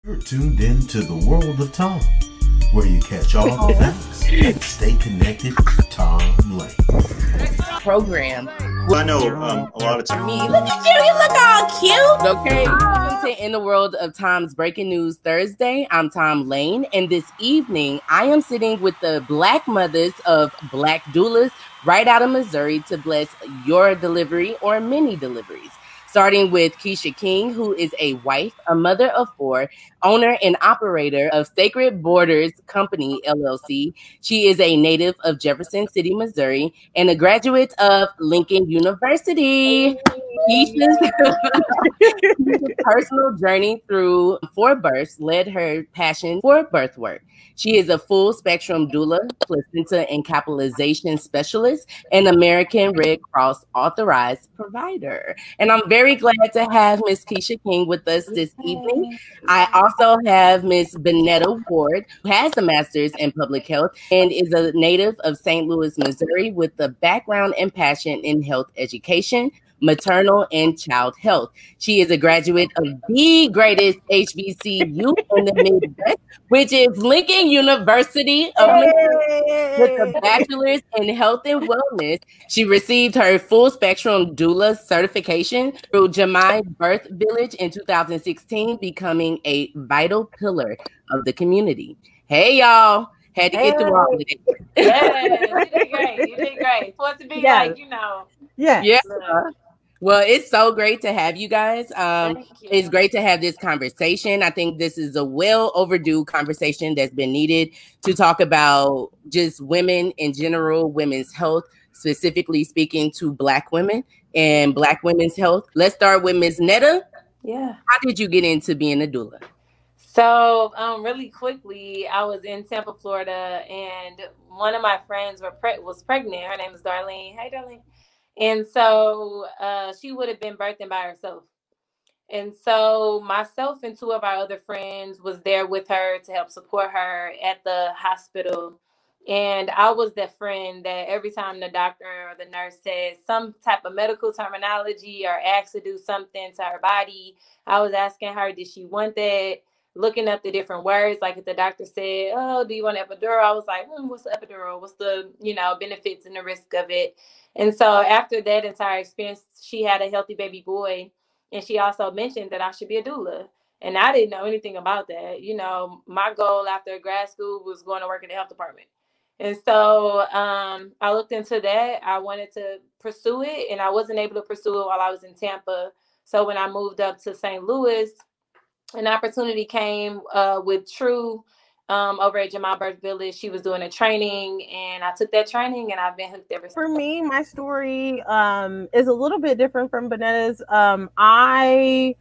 You're tuned in to the world of Tom, where you catch all the facts and stay connected to Tom Lane. Program. I know a lot of times. Look at you, you look all cute. Okay, welcome to In the World of Tom's Breaking News Thursday. I'm Tom Lane, and this evening I am sitting with the Black mothers of Black doulas right out of Missouri to bless your delivery or mini deliveries. Starting with Keesha King, who is a wife, a mother of four, owner and operator of Sacred Borders Company, LLC. She is a native of Jefferson City, Missouri, and a graduate of Lincoln University. Keisha's personal journey through four births led her passion for birth work. She is a full spectrum doula, placenta and capitalization specialist, and American Red Cross authorized provider. And I'm very glad to have Miss Keesha King with us this evening. I also have Miss Netta Ward, who has a master's in public health and is a native of St. Louis, Missouri, with a background and passion in health education, maternal and child health. She is a graduate of the greatest HBCU in the Midwest, which is Lincoln University of Missouri, with a bachelor's in health and wellness. She received her full spectrum doula certification through Jamai Birth Village in 2016, becoming a vital pillar of the community. Hey, y'all. Had to get through all of it. Yeah, you did great. You did great. For it to be like, you know. Yeah. Well, it's so great to have you guys. It's great to have this conversation. I think this is a well overdue conversation that's been needed to talk about just women in general, women's health, specifically speaking to Black women and Black women's health. Let's start with Ms. Netta. Yeah. How did you get into being a doula? So really quickly, I was in Tampa, Florida, and one of my friends was pregnant. Her name is Darlene. Hey, Darlene. And so she would have been birthing by herself. And so myself and two of our other friends was there with her to help support her at the hospital. And I was that friend that every time the doctor or the nurse said some type of medical terminology or asked to do something to her body, I was asking her, did she want that? Looking up the different words, like if the doctor said, oh, do you want an epidural? I was like, what's the epidural? What's the, benefits and the risk of it? And so after that entire experience, she had a healthy baby boy. And she also mentioned that I should be a doula. And I didn't know anything about that. My goal after grad school was going to work in the health department. And so I looked into that. I wanted to pursue it, and I wasn't able to pursue it while I was in Tampa. So when I moved up to St. Louis, an opportunity came with True over at Jamai Birth Village. She was doing a training, and I took that training, and I've been hooked ever since. For me, my story is a little bit different from Bonetta's. I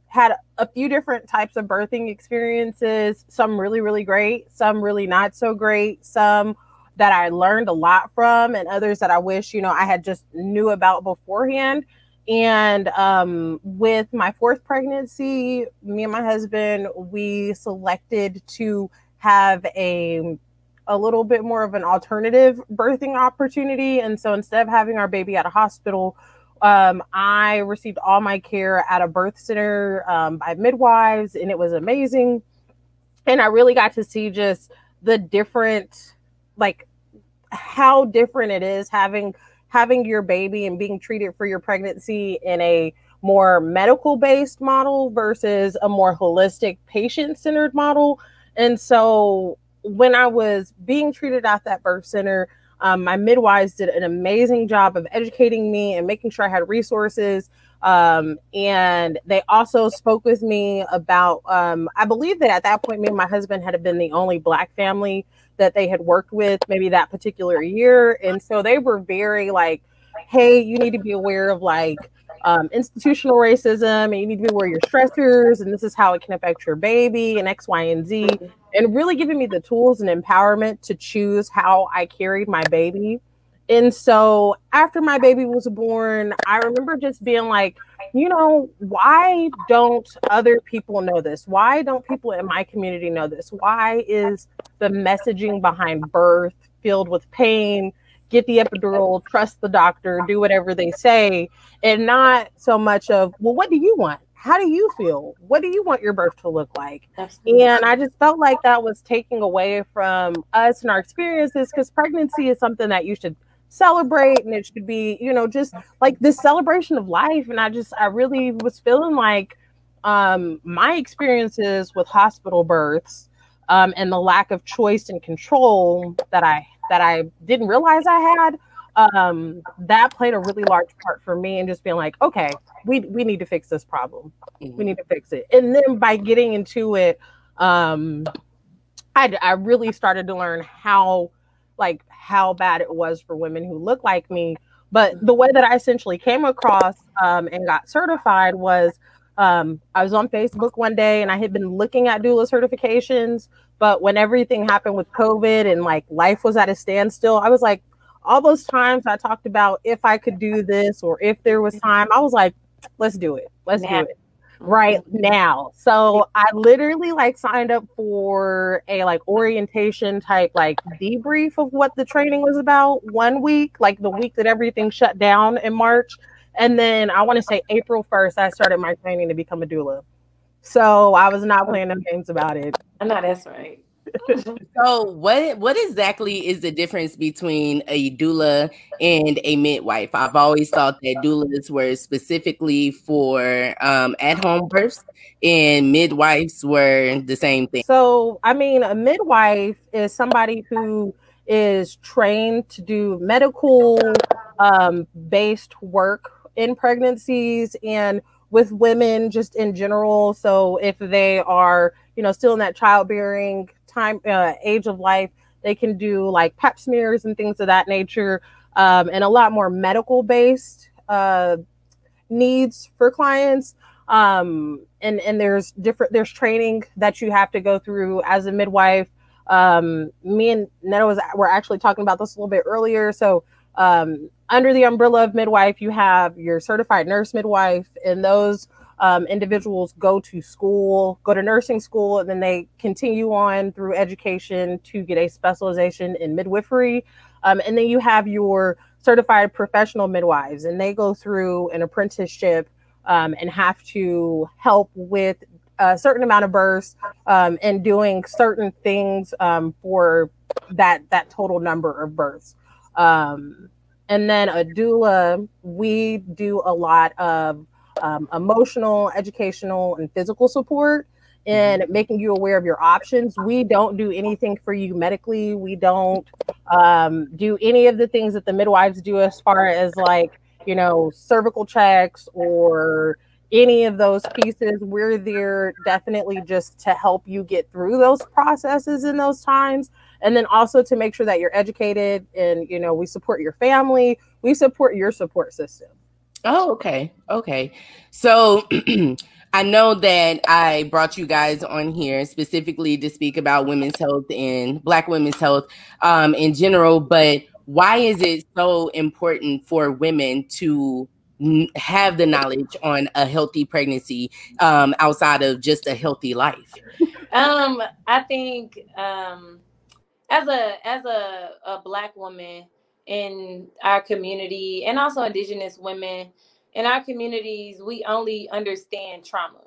had a few different types of birthing experiences, some really, really great, some really not so great, some that I learned a lot from, and others that I wish, I had just knew about beforehand. And with my fourth pregnancy, me and my husband, we selected to have a little bit more of an alternative birthing opportunity. And so instead of having our baby at a hospital, I received all my care at a birth center by midwives, and it was amazing. And I really got to see just the different, like how different it is having your baby and being treated for your pregnancy in a more medical-based model versus a more holistic patient-centered model. And so when I was being treated at that birth center, my midwives did an amazing job of educating me and making sure I had resources. And they also spoke with me about, I believe that at that point, me and my husband had been the only Black family that they had worked with maybe that particular year. And so they were very like, hey, you need to be aware of institutional racism, and you need to be aware of your stressors, and this is how it can affect your baby, and X, Y, and Z, and really giving me the tools and empowerment to choose how I carried my baby. And so after my baby was born, I remember just being like, why don't other people know this? Why don't people in my community know this? Why is the messaging behind birth filled with pain? Get the epidural, trust the doctor, do whatever they say, and not so much of, well, what do you want? how do you feel? What do you want your birth to look like? Absolutely. And I just felt like that was taking away from us and our experiences, because pregnancy is something that you should celebrate, and it should be, just like this celebration of life. And I really was feeling like my experiences with hospital births, and the lack of choice and control that I didn't realize I had, that played a really large part for me, and just being like, okay, we need to fix this problem. We need to fix it. And then by getting into it, I really started to learn how bad it was for women who look like me. But the way that I essentially came across and got certified was, I was on Facebook one day, and I had been looking at doula certifications, but when everything happened with COVID and like life was at a standstill, I was like, all those times I talked about if I could do this or if there was time, I was like, let's do it. Let's do it right now. So I literally like signed up for a like orientation type like debrief of what the training was about 1 week, like the week that everything shut down in March. And then I want to say April 1st, I started my training to become a doula. So I was not playing them games about it. I know that's right. So what exactly is the difference between a doula and a midwife? I've always thought that doulas were specifically for at-home births, and midwives were the same thing. So, I mean, a midwife is somebody who is trained to do medical based work in pregnancies and with women just in general. So if they are, still in that childbearing time, age of life, they can do like pap smears and things of that nature, and a lot more medical based needs for clients. And there's training that you have to go through as a midwife. Me and Netta were actually talking about this a little bit earlier. So under the umbrella of midwife, you have your certified nurse midwife, and those individuals go to nursing school, and then they continue on through education to get a specialization in midwifery. And then you have your certified professional midwives, and they go through an apprenticeship and have to help with a certain amount of births and doing certain things for that total number of births. And then a doula, we do a lot of emotional, educational, and physical support, and making you aware of your options. We don't do anything for you medically. We don't do any of the things that the midwives do as far as like, cervical checks or any of those pieces. We're there definitely just to help you get through those processes in those times. And then also to make sure that you're educated, and, we support your family. We support your support system. Oh, okay. Okay. So I know that I brought you guys on here specifically to speak about women's health and Black women's health in general, but why is it so important for women to have the knowledge on a healthy pregnancy outside of just a healthy life? I think as a Black woman in our community, and also Indigenous women in our communities, we only understand trauma.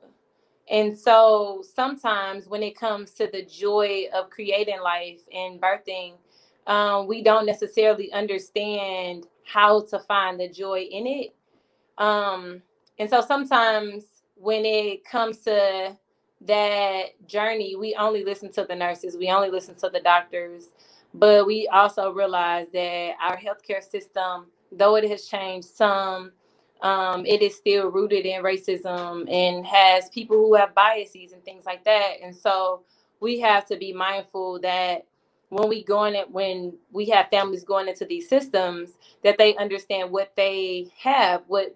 And so sometimes when it comes to the joy of creating life and birthing, we don't necessarily understand how to find the joy in it. And so sometimes when it comes to that journey, we only listen to the nurses, we only listen to the doctors, but we also realize that our healthcare system, though it has changed some, it is still rooted in racism and has people who have biases and things like that. And so we have to be mindful that when we have families going into these systems, that they understand what they have, what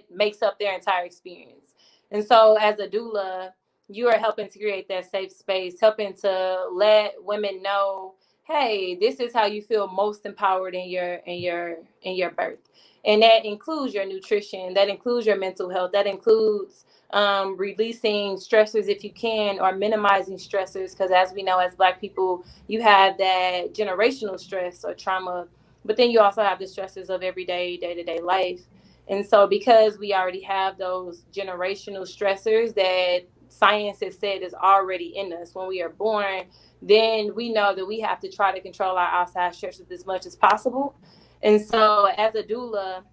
makes up their entire experience. And so as a doula, you are helping to create that safe space, helping to let women know, hey, this is how you feel most empowered in your birth. And that includes your nutrition, that includes your mental health, that includes releasing stressors if you can, or minimizing stressors, because as we know, as Black people, you have that generational stress or trauma, but then you also have the stresses of everyday, day-to-day life. And so because we already have those generational stressors that science has said is already in us when we are born, then we know that we have to try to control our outside stressors as much as possible. And so as a doula,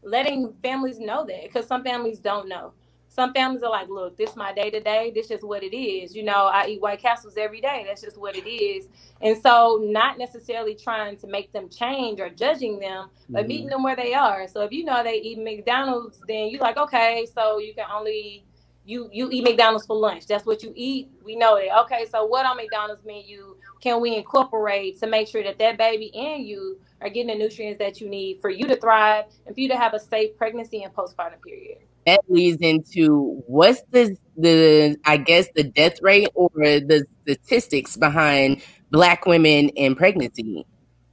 letting families know that, because some families don't know. Some families are like, look, this is my day to day. This is what it is. You know, I eat White Castles every day. That's just what it is. And so not necessarily trying to make them change or judging them, but meeting them where they are. So if you know they eat McDonald's, then you're like, okay, so you can only, you eat McDonald's for lunch. That's what you eat. We know it. Okay, so what on McDonald's menu can we incorporate to make sure that that baby and you are getting the nutrients that you need for you to thrive and for you to have a safe pregnancy and postpartum period? That leads into what's I guess the death rate or the statistics behind Black women in pregnancy.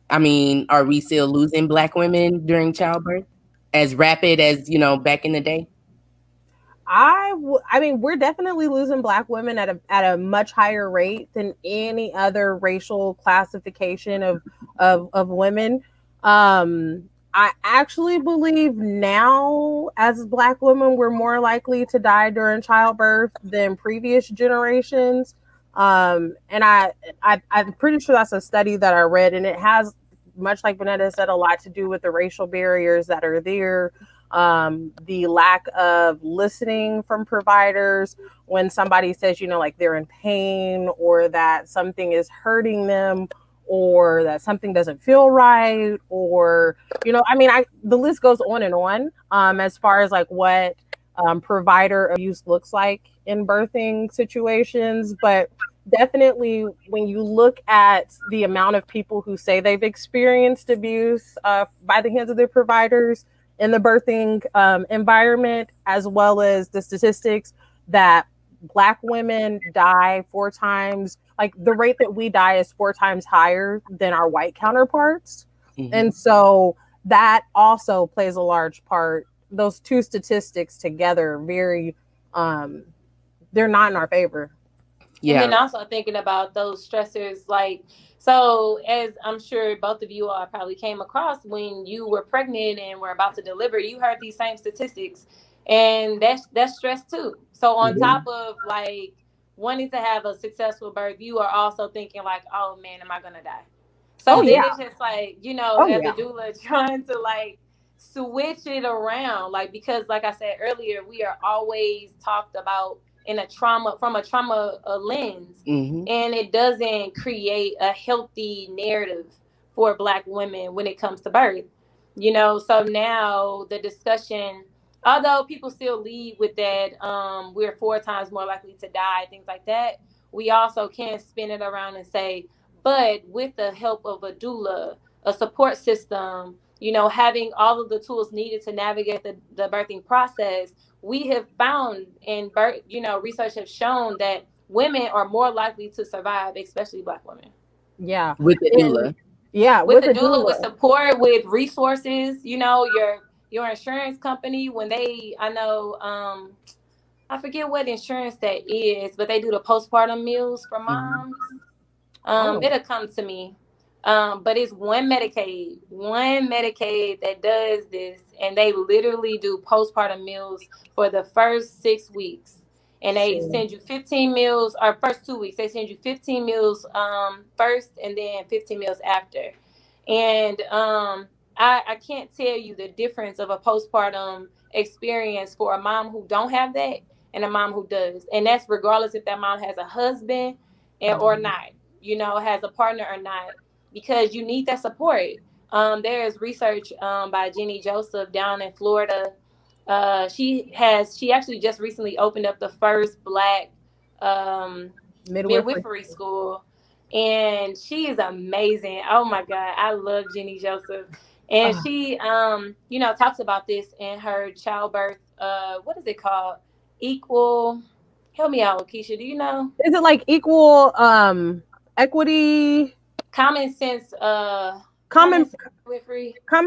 I mean, are we still losing Black women during childbirth as rapid as, you know, back in the day? I mean, we're definitely losing Black women at a much higher rate than any other racial classification of women. I actually believe now, as Black women, we're more likely to die during childbirth than previous generations. And I'm pretty sure that's a study that I read, and it has, much like Netta said, a lot to do with the racial barriers that are there. The lack of listening from providers when somebody says, you know, like they're in pain or that something is hurting them or that something doesn't feel right, or, you know, I mean, the list goes on and on, as far as like what provider abuse looks like in birthing situations. But definitely when you look at the amount of people who say they've experienced abuse by the hands of their providers in the birthing environment, as well as the statistics that Black women die 4 times, like the rate that we die is 4 times higher than our white counterparts. And so that also plays a large part. Those two statistics together, they're not in our favor. Yeah. And then also thinking about those stressors, like, so as I'm sure both of you all probably came across when you were pregnant and were about to deliver, you heard these same statistics, and that's stress too. So on top of like wanting to have a successful birth, you are also thinking like, oh man, am I gonna die? So it's just like, you know, as a doula, trying to like switch it around, like, because like I said earlier, we are always talked about in a trauma lens, and it doesn't create a healthy narrative for Black women when it comes to birth, you know. So now the discussion, although people still lead with that, we're 4 times more likely to die, things like that, we also can spin it around and say, but with the help of a doula, a support system, you know, having all of the tools needed to navigate the birthing process, we have found in birth, you know, research has shown that women are more likely to survive, especially Black women. Yeah. With the doula. With the doula, with support, with resources, you know, your insurance company, when they, I know, I forget what insurance that is, but they do the postpartum meals for moms. It'll come to me. But it's one Medicaid that does this, and they literally do postpartum meals for the first 6 weeks, and they send you 15 meals, or first 2 weeks they send you 15 meals first, and then 15 meals after. And I can't tell you the difference of a postpartum experience for a mom who don't have that and a mom who does, and that's regardless if that mom has a husband or not, you know, has a partner or not, because you need that support. There is research by Jenny Joseph down in Florida. She actually just recently opened up the first Black midwifery school, and she is amazing. Oh my God, I love Jenny Joseph. And she, you know, talks about this in her childbirth. What is it called? Equal. Help me out, Keesha. Do you know? Is it like equal equity? Common sense birth. Common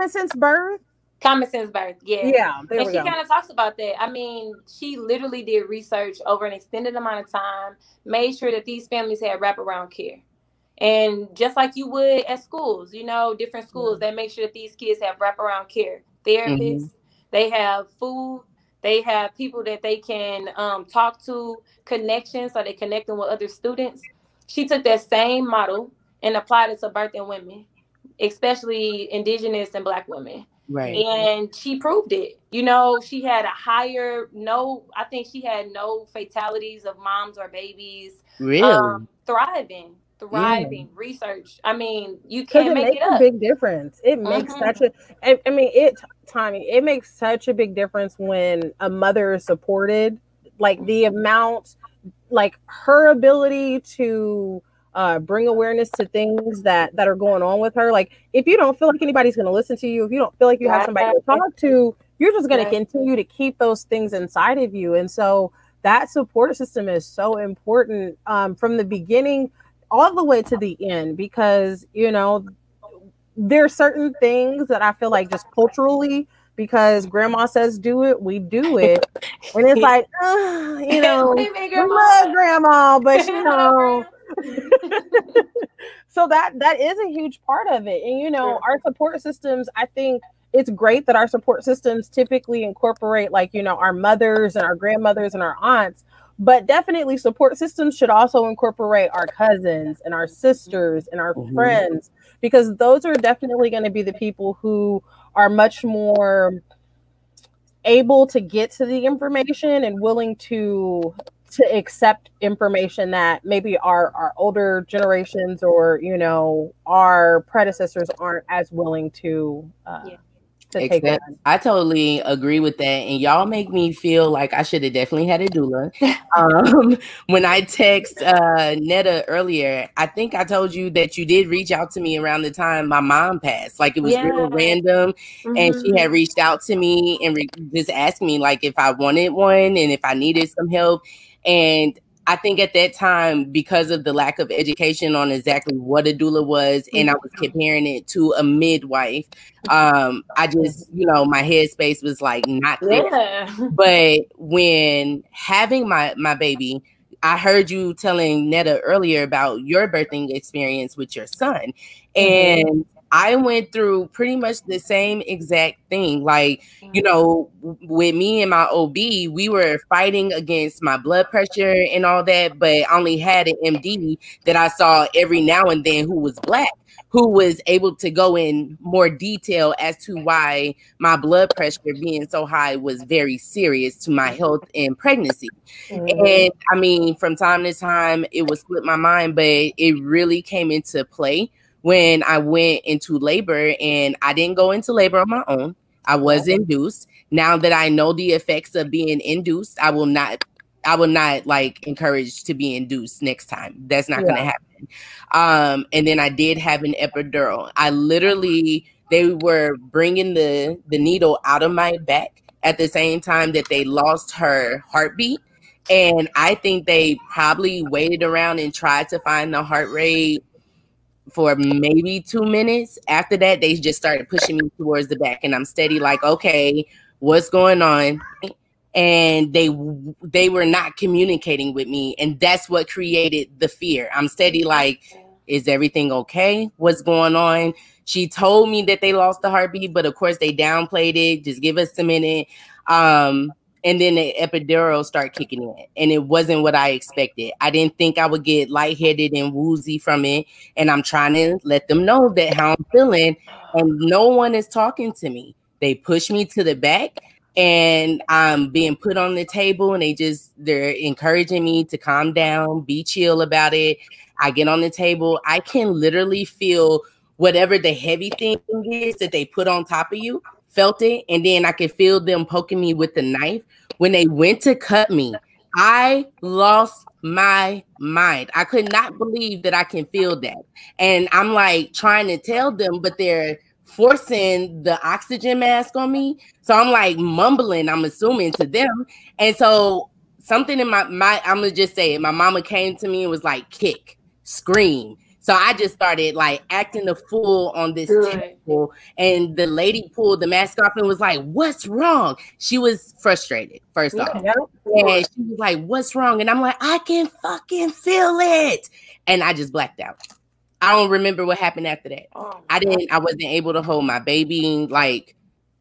sense birth. Yeah. And she kind of talks about that. I mean, she literally did research over an extended amount of time, made sure that these families had wraparound care. And just like you would at schools, you know, different schools, they make sure that these kids have wraparound care, therapists, They have food. They have people that they can talk to, connections, so they connect them with other students. She took that same model and applied it to birthing women, especially Indigenous and Black women. Right. And she proved it. You know, she had I think she had no fatalities of moms or babies. Really? Thriving, research. I mean, you Because can't it make makes it up. a big difference. It makes such a, I mean, it makes such a big difference when a mother is supported. Like the amount, like her ability to bring awareness to things that are going on with her. Like if you don't feel like anybody's going to listen to you, if you don't feel like you have somebody to talk to, you're just going to continue to keep those things inside of you. And so that support system is so important from the beginning all the way to the end, because, you know, there are certain things that I feel like just culturally, because grandma says do it, we do it. And it's like, you know, we love grandma, but you know. So that is a huge part of it. And, you know, our support systems, I think it's great that our support systems typically incorporate, like, you know, our mothers and our grandmothers and our aunts, but definitely support systems should also incorporate our cousins and our sisters and our friends, because those are definitely going to be the people who are much more able to get to the information and willing to accept information that maybe our older generations or, you know, our predecessors aren't as willing to take on. I totally agree with that. And y'all make me feel like I should have definitely had a doula. When I text Netta earlier, I think I told you that you did reach out to me around the time my mom passed. Like it was real random. And she had reached out to me and just asked me like if I wanted one and if I needed some help. And I think at that time, because of the lack of education on exactly what a doula was, and I was comparing it to a midwife, I just, you know, my headspace was like not there. But when having my baby, I heard you telling Netta earlier about your birthing experience with your son. And I went through pretty much the same exact thing. Like, you know, with me and my OB, we were fighting against my blood pressure and all that, but I only had an MD that I saw every now and then who was Black, who was able to go in more detail as to why my blood pressure being so high was very serious to my health and pregnancy. And I mean, from time to time, it would slip my mind, but it really came into play when I went into labor. And I didn't go into labor on my own. I was induced. Now that I know the effects of being induced, I will not like encourage to be induced next time. That's not going to happen. And then I did have an epidural. I literally, they were bringing the needle out of my back at the same time that they lost her heartbeat. And I think they probably waited around and tried to find the heart rate for maybe 2 minutes. After that, they just started pushing me towards the back, and I'm steady like, okay, what's going on? And they were not communicating with me, and that's what created the fear. I'm steady like, is everything okay? What's going on? She told me that they lost the heartbeat, but of course they downplayed it. Just give us a minute. And then the epidural started kicking in, and it wasn't what I expected. I didn't think I would get lightheaded and woozy from it. And I'm trying to let them know that how I'm feeling, and no one is talking to me. They push me to the back, and I'm being put on the table, and they're encouraging me to calm down, be chill about it. I get on the table. I can literally feel whatever the heavy thing is that they put on top of you. Felt it, and then I could feel them poking me with the knife. When they went to cut me, I lost my mind. I could not believe that I can feel that. And I'm like trying to tell them, but they're forcing the oxygen mask on me. So I'm like mumbling, I'm assuming, to them. And so something in my I'm gonna just say it. My mama came to me and was like, kick, scream. So I just started like acting a fool on this table, and the lady pulled the mask off and was like, what's wrong? She was frustrated, first off. And she was like, what's wrong? And I'm like, I can fucking feel it. And I just blacked out. I don't remember what happened after that. I wasn't able to hold my baby. Like,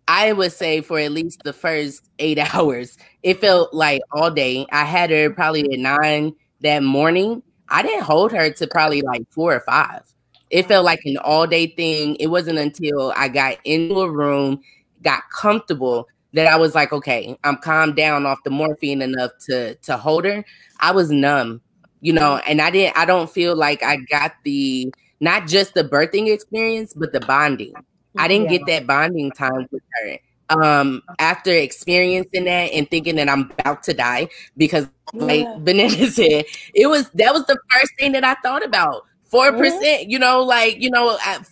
I would say for at least the first 8 hours, it felt like all day. I had her probably at 9 that morning. I didn't hold her to probably like 4 or 5. It felt like an all day thing. It wasn't until I got into a room, got comfortable, that I was like, okay, I'm calmed down off the morphine enough to hold her. I was numb, and I don't feel like I got not just the birthing experience, but the bonding. I didn't get that bonding time with her. After experiencing that and thinking that I'm about to die, because like Benetta said, that was the first thing that I thought about. 4%,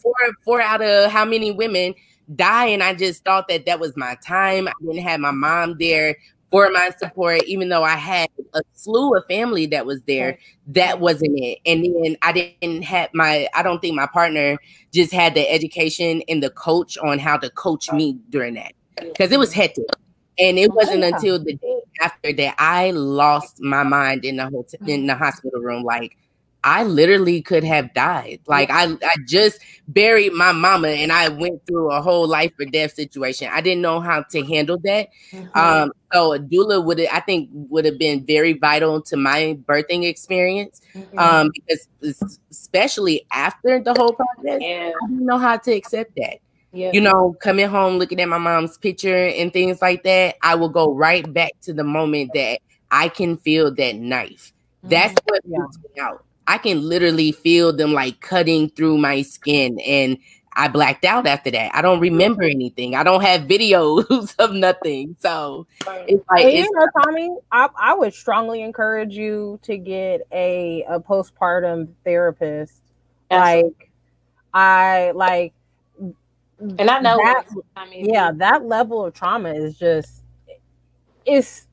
four out of how many women die, and I just thought that was my time. I didn't have my mom there for my support, even though I had a slew of family that was there. That wasn't it. And then I don't think my partner just had the education and the coach on how to coach me during that, because it was hectic. And it wasn't until the day after that I lost my mind in the hospital room. Like, I literally could have died. Like, I just buried my mama and I went through a whole life or death situation. I didn't know how to handle that. So a doula would have been very vital to my birthing experience. Because especially after the whole process, I didn't know how to accept that. Coming home, looking at my mom's picture and things like that, I will go right back to the moment that I can feel that knife. That's what freaks me out. I can literally feel them like cutting through my skin, and I blacked out after that. I don't remember anything. I don't have videos of nothing. So it's like, Tommy, I would strongly encourage you to get a postpartum therapist. And I know that, that level of trauma is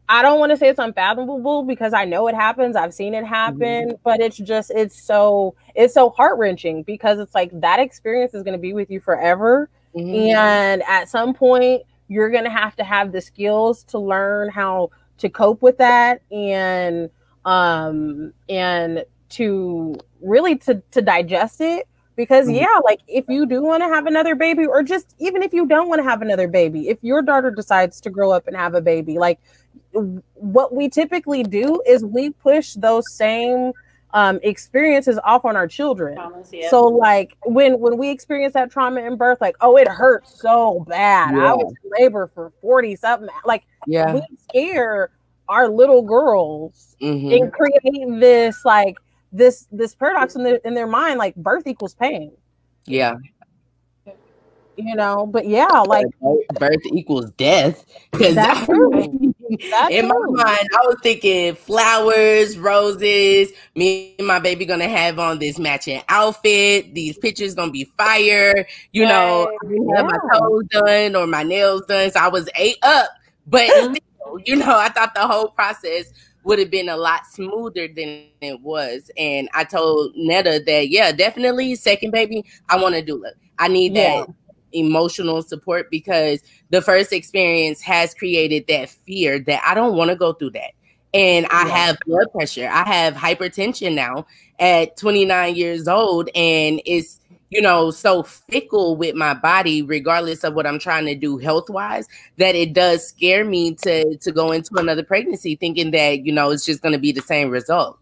I don't want to say it's unfathomable, because I know it happens. I've seen it happen, but it's so heart-wrenching, because it's like that experience is going to be with you forever. And at some point you're going to have the skills to learn how to cope with that, and to really to digest it. Because like, if you do want to have another baby, or just even if you don't want to have another baby, if your daughter decides to grow up and have a baby, like, what we typically do is we push those same experiences off on our children. So like when we experience that trauma in birth, like, oh, it hurts so bad. I was in labor for 40 something. Like, we scare our little girls and create this like this paradox in their mind, like birth equals pain. But like birth equals death. Because in my mind, I was thinking flowers, roses, me and my baby gonna have on this matching outfit. These pictures gonna be fire. I didn't have my toes done or my nails done, so I was ate up. But still, I thought the whole process would have been a lot smoother than it was. And I told Netta that, definitely second baby, I want to do it. I need that emotional support, because the first experience has created that fear that I don't want to go through that. And I have blood pressure. I have hypertension now at 29 years old, and it's, so fickle with my body, regardless of what I'm trying to do health-wise, that it does scare me to go into another pregnancy thinking that, it's just going to be the same result.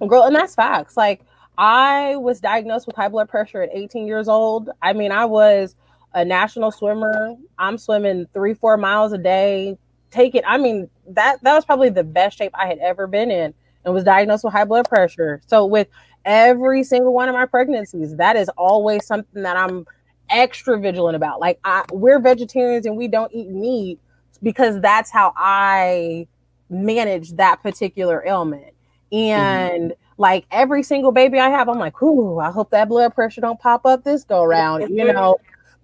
Girl, and that's facts. Like, I was diagnosed with high blood pressure at 18 years old. I mean, I was a national swimmer. I'm swimming 3-4 miles a day. That was probably the best shape I had ever been in, and was diagnosed with high blood pressure. So with every single one of my pregnancies, that is always something that I'm extra vigilant about. Like, we're vegetarians and we don't eat meat, because that's how I manage that particular ailment. And like, every single baby I have, I'm like, ooh, I hope that blood pressure don't pop up this go round,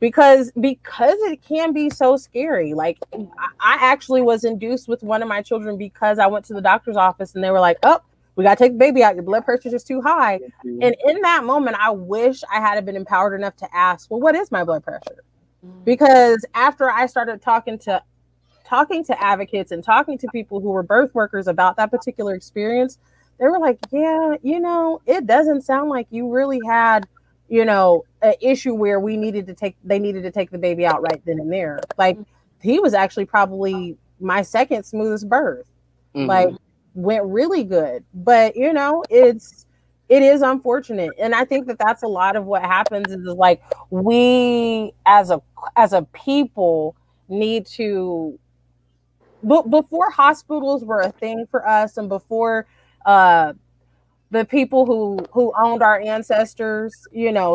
because it can be so scary. Like, I actually was induced with one of my children because I went to the doctor's office and they were like, oh, we got to take the baby out. Your blood pressure is just too high. And in that moment, I wish I had been empowered enough to ask, well, what is my blood pressure? Because after I started talking to advocates and talking to people who were birth workers about that particular experience, they were like, yeah, it doesn't sound like you really had an issue where they needed to take the baby out right then and there. Like, he was actually probably my second smoothest birth. Like, went really good. But it is unfortunate, and I think that that's a lot of what happens is like, we as a people need to, before hospitals were a thing for us, and before the people who owned our ancestors,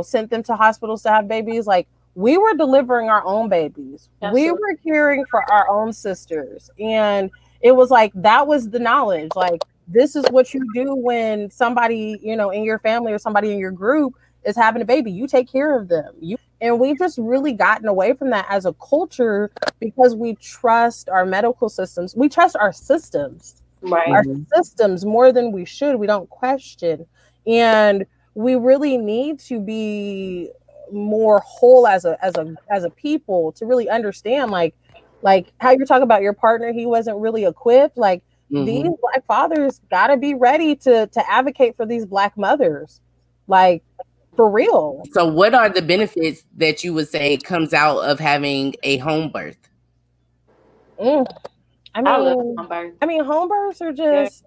sent them to hospitals to have babies, like, we were delivering our own babies. Absolutely. We were caring for our own sisters. And it was like, that was the knowledge. Like, this is what you do when somebody, in your family or somebody in your group is having a baby. You take care of them. And we've just really gotten away from that as a culture because we trust our medical systems. We trust our systems. Right. Our systems more than we should. We don't question. And we really need to be more whole as a people to really understand, like how you're talking about your partner, he wasn't really equipped. Like, these Black fathers got to be ready to advocate for these Black mothers, like, for real. So what are the benefits that you would say comes out of having a home birth? I mean, home births are just,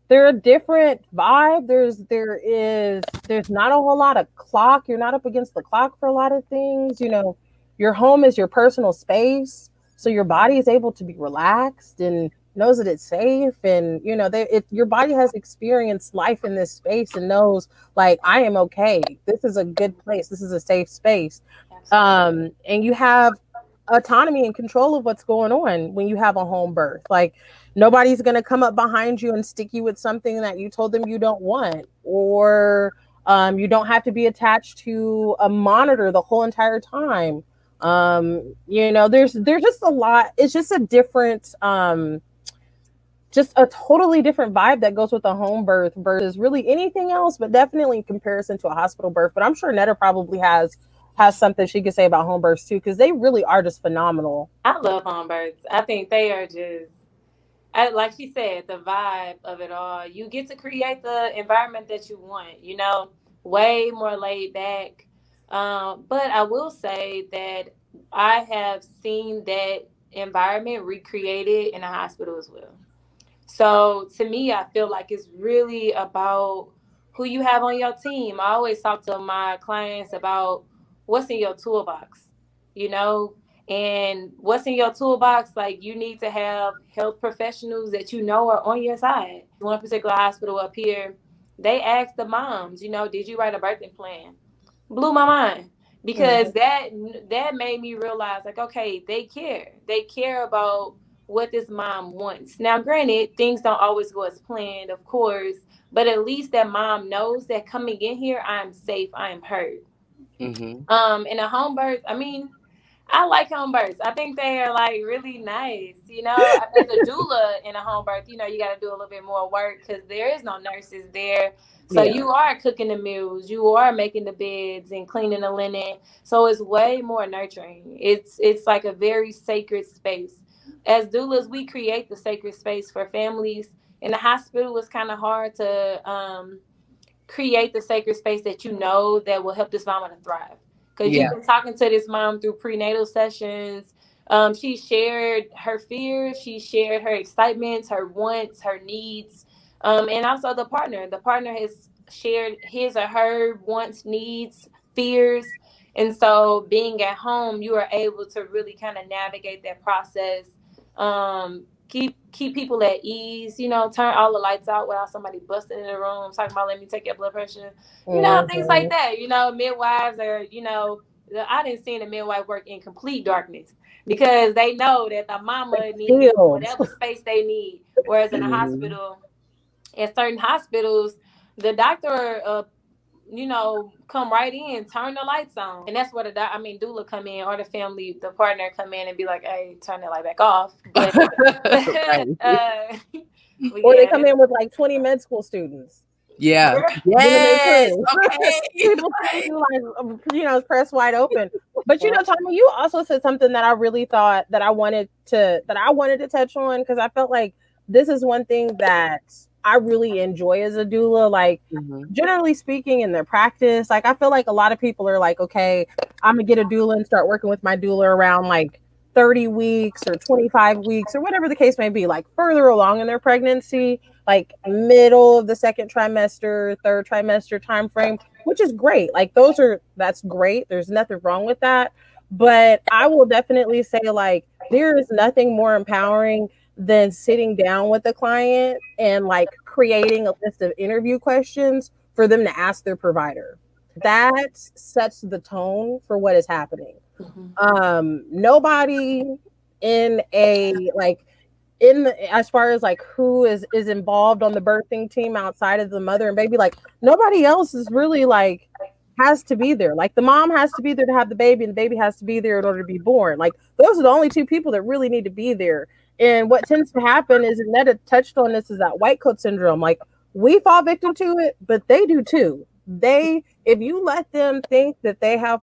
they're a different vibe. There's not a whole lot of clock. You're not up against the clock for a lot of things. Your home is your personal space, so your body is able to be relaxed and knows that it's safe. And your body has experienced life in this space and knows, like, I am okay. This is a good place. This is a safe space. And you have autonomy and control of what's going on when you have a home birth. Like, nobody's going to come up behind you and stick you with something that you told them you don't want, or you don't have to be attached to a monitor the whole entire time. There's just a lot. It's just a different, just a totally different vibe that goes with a home birth versus really anything else, but definitely in comparison to a hospital birth. But I'm sure Netta probably has something she could say about home births too, because they really are just phenomenal. I love home births. I think they are just, like she said, the vibe of it all. You get to create the environment that you want, way more laid back. But I will say that I have seen that environment recreated in a hospital as well. So to me, I feel like it's really about who you have on your team. I always talk to my clients about what's in your toolbox, and what's in your toolbox. Like, you need to have health professionals that are on your side. One particular hospital up here, they asked the moms, did you write a birthing plan? Blew my mind, because that made me realize, like, okay, they care about what this mom wants. Now, granted, things don't always go as planned, of course, but at least that mom knows that coming in here, I'm safe, I'm heard. In a home birth, I mean, I like home births. I think they are, like, really nice. As a doula in a home birth, you got to do a little bit more work because there is no nurses there. So you are cooking the meals, you are making the beds and cleaning the linen. So it's way more nurturing. It's like a very sacred space. As doulas, we create the sacred space for families. In the hospital, it's kind of hard to create the sacred space that that will help this mama to thrive. Because you've been talking to this mom through prenatal sessions. She shared her fears, she shared her excitements, her wants, her needs, and also the partner. The partner has shared his or her wants, needs, fears. And so being at home, you are able to really kind of navigate that process. Keep people at ease, turn all the lights out without somebody busting in the room, talking about, let me take your blood pressure, things like that. Midwives are, I didn't see the midwife work in complete darkness because they know that the mama needs whatever space they need. Whereas in a hospital, in certain hospitals, the doctor, come right in, turn the lights on. And that's where doula come in, or the partner come in and be like, hey, turn the light back off. But, or they come in with like 20 med school students. Yeah. Yes. Okay. People like, press wide open. But Tommy, you also said something that I really thought that I wanted to touch on, because I felt like this is one thing that I really enjoy as a doula. Like, generally speaking, in their practice, like I feel like a lot of people are like, okay, I'm gonna get a doula and start working with my doula around like 30 weeks or 25 weeks or whatever the case may be, like further along in their pregnancy, like middle of the second trimester, third trimester time frame, which is great. Like that's great. There's nothing wrong with that. But I will definitely say, like, there is nothing more empowering than sitting down with the client and like creating a list of interview questions for them to ask their provider. That sets the tone for what is happening. Nobody in a like as far as like who is involved on the birthing team outside of the mother and baby, like nobody else is really like has to be there. Like the mom has to be there to have the baby, and the baby has to be there in order to be born. Like those are the only two people that really need to be there. And what tends to happen is, and Netta touched on this, is that white coat syndrome. Like we fall victim to it, but they do too. If you let them think that they have